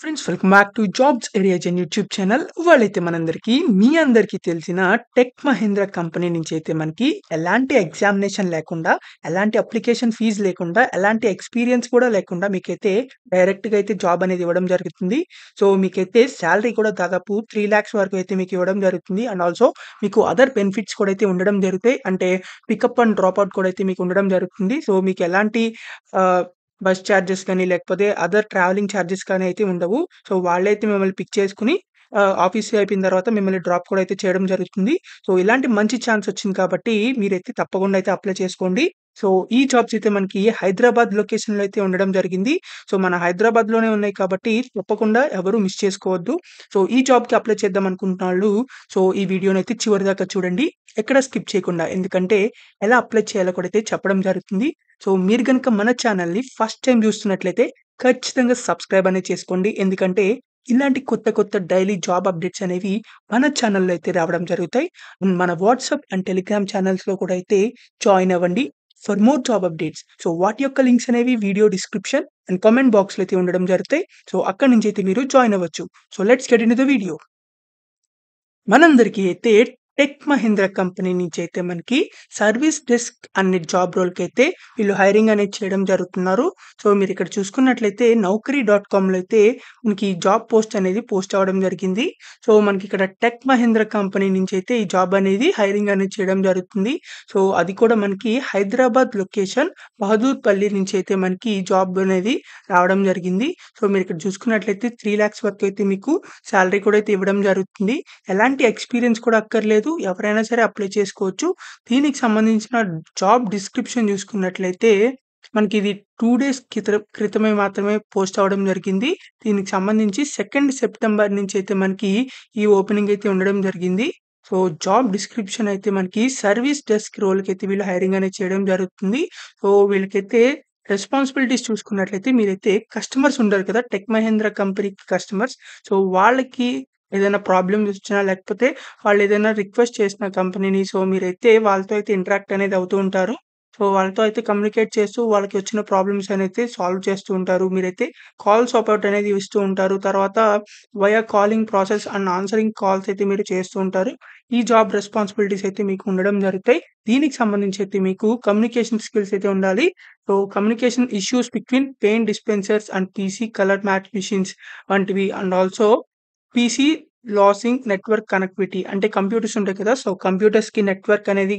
Friends, welcome back to jobs ఏరియాజన్ YouTube channel. ఇవాళైతే మనందరికీ మీ అందరికీ తెలిసిన టెక్ మహీంద్రా కంపెనీ నుంచి అయితే మనకి ఎలాంటి ఎగ్జామినేషన్ లేకుండా, ఎలాంటి అప్లికేషన్ ఫీజ్ లేకుండా, ఎలాంటి ఎక్స్పీరియన్స్ కూడా లేకుండా మీకైతే డైరెక్ట్‌గా అయితే జాబ్ అనేది ఇవ్వడం జరుగుతుంది. సో, మీకైతే సాలరీ కూడా దాదాపు 3,00,000 వరకు అయితే మీకు ఇవ్వడం జరుగుతుంది. అండ్ ఆల్సో మీకు అదర్ బెనిఫిట్స్ కూడా అయితే ఉండడం జరుగుతాయి. అంటే పికప్ అండ్ డ్రాప్ అవుట్ కూడా అయితే మీకు ఉండడం జరుగుతుంది. సో, మీకు ఎలాంటి ఆహ్ బస్ చార్జెస్ కానీ, లేకపోతే అదర్ ట్రావెలింగ్ చార్జెస్ కానీ అయితే ఉండవు. సో, వాళ్ళైతే మిమ్మల్ని పిక్ చేసుకొని ఆఫీస్ అయిపోయిన తర్వాత మిమ్మల్ని డ్రాప్ కూడా అయితే చేయడం జరుగుతుంది. సో, ఇలాంటి మంచి ఛాన్స్ వచ్చింది కాబట్టి మీరైతే తప్పకుండా అయితే అప్లై చేసుకోండి. సో, ఈ జాబ్స్ అయితే మనకి హైదరాబాద్ లొకేషన్‌లో అయితే ఉండడం జరిగింది. సో, మన హైదరాబాద్‌లోనే ఉన్నాయి కాబట్టి తప్పకుండా ఎవరు మిస్ చేసుకోవద్దు. సో, ఈ జాబ్‌కి అప్లై చేద్దాం అనుకుంటున్నోళ్ళు ఈ వీడియోనైతే చివరిదాకా చూడండి. ఎక్కడ స్కిప్ చేయకుండా. ఎందుకంటే ఎలా అప్లై చేయాలో కూడా అయితే చెప్పడం జరుగుతుంది. సో, మీరు గనుక మన ఛానల్‌ని ఫస్ట్ టైమ్ చూస్తున్నట్లయితే ఖచ్చితంగా సబ్స్క్రైబ్ అనేది చేసుకోండి. ఎందుకంటే ఇలాంటి కొత్త కొత్త డైలీ జాబ్ అప్డేట్స్ అనేవి మన ఛానల్‌లో అయితే రావడం జరుగుతాయి. అండ్ మన వాట్సాప్ అండ్ టెలిగ్రామ్ ఛానల్స్‌లో కూడా అయితే జాయిన్ అవ్వండి for more job updates. So, వాటి యొక్క లింక్స్ అనేవి వీడియో డిస్క్రిప్షన్ అండ్ కామెంట్ బాక్స్‌లో అయితే ఉండడం జరుగుతాయి. సో, అక్కడి నుంచి అయితే మీరు జాయిన్ అవ్వచ్చు. So, let's get into the video. మనందరికీ అయితే టెక్ మహీంద్రా కంపెనీ నుంచి అయితే మనకి సర్వీస్ డెస్క్ అనే జాబ్ రోల్‌కైతే వీళ్ళు హైరింగ్ అనేది చేయడం జరుగుతున్నారు. సో, మీరిక్కడ చూసుకున్నట్లయితే నౌకరీ.కామ్‌లో అయితే మనకి ఈ జాబ్ పోస్ట్ అనేది పోస్ట్ అవ్వడం జరిగింది. సో, మనకిక్కడ టెక్ మహీంద్రా కంపెనీ నుంచి అయితే ఈ జాబ్ అనేది హైరింగ్ అనేది చేయడం జరుగుతుంది. సో, అది కూడా మనకి హైదరాబాద్ లొకేషన్ బహదూర్‌పల్లి నుంచి అయితే మనకి ఈ జాబ్ అనేది రావడం జరిగింది. సో, మీరిక్కడ చూసుకున్నట్లయితే 3,00,000 వరకు అయితే మీకు సాలరీ కూడా అయితే ఇవ్వడం జరుగుతుంది. ఎలాంటి ఎక్స్‌పీరియన్స్ కూడా అక్కర్లేదు. ఎవరైనా సరే అప్లై చేసుకోవచ్చు. దీనికి సంబంధించిన జాబ్ డిస్క్రిప్షన్ చూసుకున్నట్లయితే మనకిది 2 డేస్ క్రితమే మాత్రమే పోస్ట్ అవ్వడం జరిగింది. దీనికి సంబంధించి 2 సెప్టెంబర్ నుంచి అయితే మనకి ఈ ఓపెనింగ్ అయితే ఉండడం జరిగింది. సో, జాబ్ డిస్క్రిప్షన్ అయితే మనకి సర్వీస్ డెస్క్ రోల్‌కైతే వీళ్ళు హైరింగ్ అనేది చేయడం జరుగుతుంది. సో, వీళ్ళకైతే రెస్పాన్సిబిలిటీస్ చూసుకున్నట్లయితే మీరైతే కస్టమర్స్ ఉంటారు కదా! టెక్ మహీంద్రా కంపెనీకి కస్టమర్స్. సో, వాళ్ళకి ఏదైనా ప్రాబ్లమ్స్ వచ్చినా లేకపోతే వాళ్ళేదైనా రిక్వెస్ట్ చేసిన కంపెనీని మీరైతే వాళ్ళతో అయితే ఇంటరాక్ట్ అనేది అవుతూ ఉంటారు. సో, వాళ్ళతో అయితే కమ్యూనికేట్ చేస్తూ వాళ్ళకి వచ్చిన ప్రాబ్లమ్స్ అనైతే సాల్వ్ చేస్తూ ఉంటారు. మీరైతే కాల్ సపోర్ట్ అనేది ఇస్తూ ఉంటారు. తర్వాత via calling process and answering calls అయితే మీరు చేస్తూ ఉంటారు. ఈ జాబ్ రెస్పాన్సిబిలిటీస్ అయితే మీకు ఉండడం జరుగుతాయి. దీనికి సంబంధించి అయితే మీకు కమ్యూనికేషన్ స్కిల్స్ అయితే ఉండాలి. So, communication issues between paint dispensers and PC colour match machines వంటివి and also PC losing network connectivity అంటే కంప్యూటర్స్ ఉంటాయి కదా! సో, కంప్యూటర్స్‌కి నెట్వర్క్ అనేది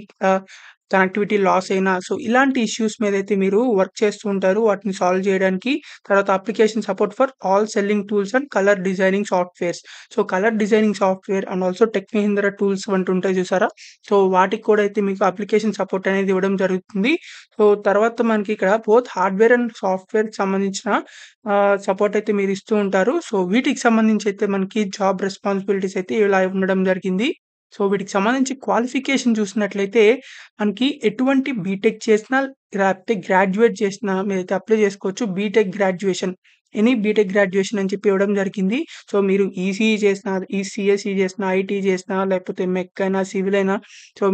కనెక్టివిటీ లాస్ అయినా ఇలాంటి ఇష్యూస్ మీదైతే మీరు వర్క్ చేస్తూ ఉంటారు. వాటిని సాల్వ్ చేయడానికి. తర్వాత application support for all selling tools and colour designing softwares. So, colour designing software and also tech Mahindra tools వంటి ఉంటాయి చూసారా? సో, వాటికి కూడా అయితే మీకు అప్లికేషన్ సపోర్ట్ అనేది ఇవ్వడం జరుగుతుంది. సో, తర్వాత మనకి ఇక్కడ బోత్ హార్డ్‌వేర్ అండ్ సాఫ్ట్‌వేర్‌కి సంబంధించిన సపోర్ట్ అయితే మీరు ఇస్తూ ఉంటారు. సో, వీటికి సంబంధించి అయితే మనకి జాబ్ రెస్పాన్సిబిలిటీస్ అయితే ఇలా ఉండడం జరిగింది. సో, వీటికి సంబంధించి క్వాలిఫికేషన్ చూసినట్లయితే మనకి ఎటువంటి బీటెక్ చేసినా లేకపోతే గ్రాడ్యుయేట్ చేసినా మీరైతే అప్లై చేసుకోవచ్చు. BTech graduation any BTech graduation అని చెప్పి ఇవ్వడం జరిగింది. సో, మీరు ఈసీఈ చేసినా, సీఎస్ఈ చేసినా, ఐటీ చేసినా లేకపోతే మెక్ అయినా, సివిల్ అయినా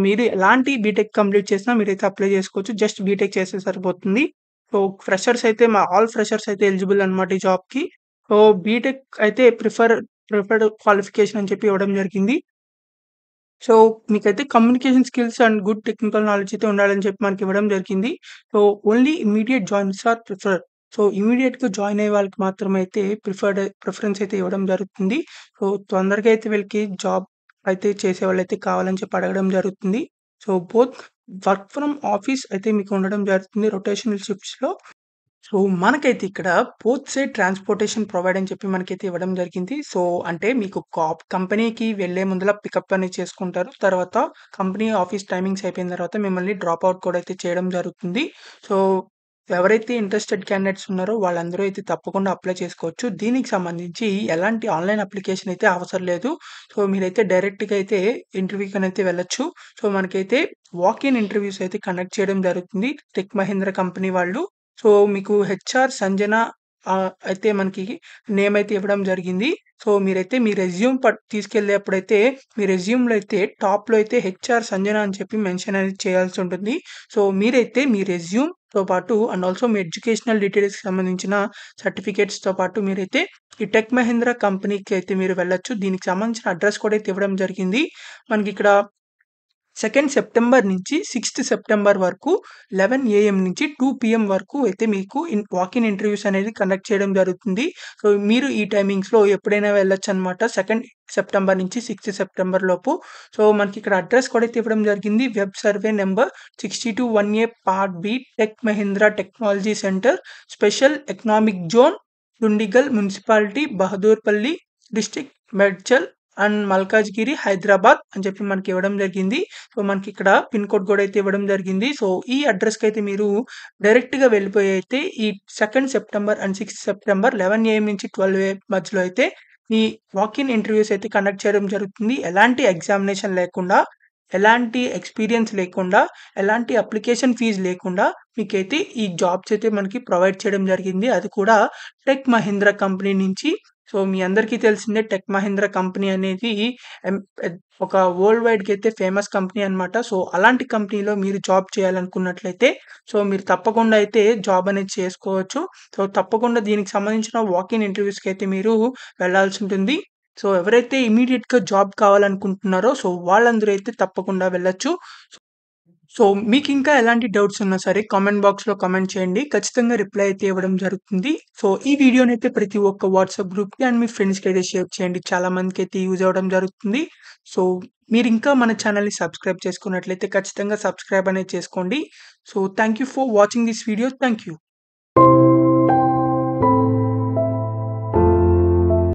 మీరు ఎలాంటి బీటెక్ కంప్లీట్ చేసినా మీరైతే అప్లై చేసుకోవచ్చు. జస్ట్ బీటెక్ చేస్తే సరిపోతుంది. సో, ఫ్రెషర్స్ అయితే ఆల్ ఫ్రెషర్స్ అయితే ఎలిజిబుల్ అన్నమాట ఈ జాబ్‌కి. సో, బీటెక్ అయితే ప్రిఫర్డ్ క్వాలిఫికేషన్ అని చెప్పి ఇవ్వడం జరిగింది. సో, మీకైతే communication skills and good technical knowledge అయితే ఉండాలని చెప్పి మనకివ్వడం జరిగింది. So, only immediate joins are preferred. So, ఇమ్మీడియేట్‌గా జాయిన్ అయ్యే వాళ్ళకి మాత్రమే అయితే ప్రిఫరెన్స్ అయితే ఇవ్వడం జరుగుతుంది. సో, తొందరగా అయితే వీళ్ళకి జాబ్ అయితే చేసేవాళ్ళైతే కావాలని చెప్పి అడగడం జరుగుతుంది. So, both work from office అయితే మీకు ఉండడం జరుగుతుంది రొటేషనల్ షిఫ్ట్స్‌లో. సో, మనకైతే ఇక్కడ బోత్ సైడ్ ట్రాన్స్‌పోర్టేషన్ ప్రొవైడ్ అని చెప్పి మనకైతే ఇవ్వడం జరిగింది. సో, అంటే మీకు కంపెనీకి వెళ్ళే ముందల పికప్ అనేది చేసుకుంటారు. తర్వాత కంపెనీ ఆఫీస్ టైమింగ్స్ అయిపోయిన తర్వాత మిమ్మల్ని డ్రాప్ అవుట్ కూడా అయితే చేయడం జరుగుతుంది. సో, ఎవరైతే ఇంట్రెస్టెడ్ క్యాండిడేట్స్ ఉన్నారో వాళ్ళందరూ అయితే తప్పకుండా అప్లై చేసుకోవచ్చు. దీనికి సంబంధించి ఎలాంటి ఆన్‌లైన్ అప్లికేషన్ అయితే అవసరం లేదు. సో, మీరైతే డైరెక్ట్‌గా అయితే ఇంటర్వ్యూకనైతే వెళ్ళొచ్చు. సో, మనకైతే వాక్ ఇన్ ఇంటర్వ్యూస్ అయితే కండక్ట్ చేయడం జరుగుతుంది టెక్ మహీంద్రా కంపెనీ వాళ్ళు. సో, మీకు హెచ్ఆర్ సంజన అయితే మనకి నేమ్ అయితే ఇవ్వడం జరిగింది. సో, మీరైతే మీ రెజ్యూమ్ తీసుకెళ్ళేప్పుడైతే మీ రెజ్యూమ్‌లో అయితే టాప్‌లో అయితే హెచ్ఆర్ సంజన అని చెప్పి మెన్షన్ అనేది చేయాల్సుంటుంది. సో, మీరైతే మీ రెజ్యూమ్‌తో పాటు అండ్ ఆల్సో మీ ఎడ్యుకేషనల్ డీటెయిల్స్‌కి సంబంధించిన సర్టిఫికేట్స్‌తో పాటు మీరైతే ఈ టెక్ మహీంద్రా కంపెనీకి అయితే మీరు వెళ్ళొచ్చు. దీనికి సంబంధించిన అడ్రెస్ కూడా అయితే ఇవ్వడం జరిగింది. మనకిక్కడ 2 సెప్టెంబర్ నుంచి 6 సెప్టెంబర్ వరకు 11 ఏఎం నుంచి 2 పీఎం వరకు అయితే మీకు వాకిన్ ఇంటర్వ్యూస్ అనేది కండక్ట్ చేయడం జరుగుతుంది. సో, మీరు ఈ టైమింగ్స్‌లో ఎప్పుడైనా వెళ్ళొచ్చనమాట. 2 సెప్టెంబర్ నుంచి 6 సెప్టెంబర్ లోపు. సో, మనకిక్కడ అడ్రెస్ కూడా అయితే ఇవ్వడం జరిగింది. Web survey number 62-1A part B Tech Mahindra technology centre, special economic zone, Dundigal municipality, Bahadurpally district, Medchal and Malkajgiri, Hyderabad అని చెప్పి మనకి ఇవ్వడం జరిగింది. సో, మనకిక్కడ పిన్ కోడ్ కూడా అయితే ఇవ్వడం జరిగింది. సో, ఈ అడ్రెస్‌కైతే మీరు డైరెక్ట్‌గా వెళ్ళిపోయి అయితే ఈ 2 సెప్టెంబర్ అండ్ 6 సెప్టెంబర్ 11 ఏఎం నుంచి 12 ఏఎం మధ్యలో అయితే ఈ వాకిన్ ఇంటర్వ్యూస్ అయితే కండక్ట్ చేయడం జరుగుతుంది. ఎలాంటి ఎగ్జామినేషన్ లేకుండా, ఎలాంటి ఎక్స్‌పీరియన్స్ లేకుండా, ఎలాంటి అప్లికేషన్ ఫీజ్ లేకుండా మీకైతే ఈ జాబ్స్ అయితే మనకి ప్రొవైడ్ చేయడం జరిగింది. అది కూడా టెక్ మహీంద్రా కంపెనీ నుంచి. సో, మీ అందరికీ తెలిసిందే టెక్ మహీంద్రా కంపెనీ అనేది ఎం పెద్ ఒక వరల్డ్ వైడ్‌గా అయితే ఫేమస్ కంపెనీ అన్నమాట. సో, అలాంటి కంపెనీలో మీరు జాబ్ చేయాలనుకున్నట్లయితే సో, మీరు తప్పకుండా అయితే జాబ్ అనేది చేసుకోవచ్చు. సో, తప్పకుండా దీనికి సంబంధించిన వాకిన్ ఇంటర్వ్యూస్‌కి అయితే మీరు వెళ్ళాల్సుంటుంది. సో, ఎవరైతే ఇమ్మీడియేట్‌గా జాబ్ కావాలనుకుంటున్నారో సో, వాళ్ళందరూ అయితే తప్పకుండా వెళ్ళొచ్చు. సో, మీకింకా ఎలాంటి డౌట్స్ ఉన్నా సరే కామెంట్ బాక్స్‌లో కామెంట్ చేయండి. ఖచ్చితంగా రిప్లై అయితే ఇవ్వడం జరుగుతుంది. సో, ఈ వీడియోనైతే ప్రతి ఒక్క వాట్సాప్ గ్రూప్‌కి అండ్ మీ ఫ్రెండ్స్‌కి అయితే షేర్ చేయండి. చాలా మందికైతే యూజ్ అవ్వడం జరుగుతుంది. సో, మీరింకా మన ఛానెల్‌ని సబ్స్క్రైబ్ చేసుకున్నట్లయితే ఖచ్చితంగా సబ్స్క్రైబ్ అనేది చేసుకోండి. So, thank you for watching this video. Thank you.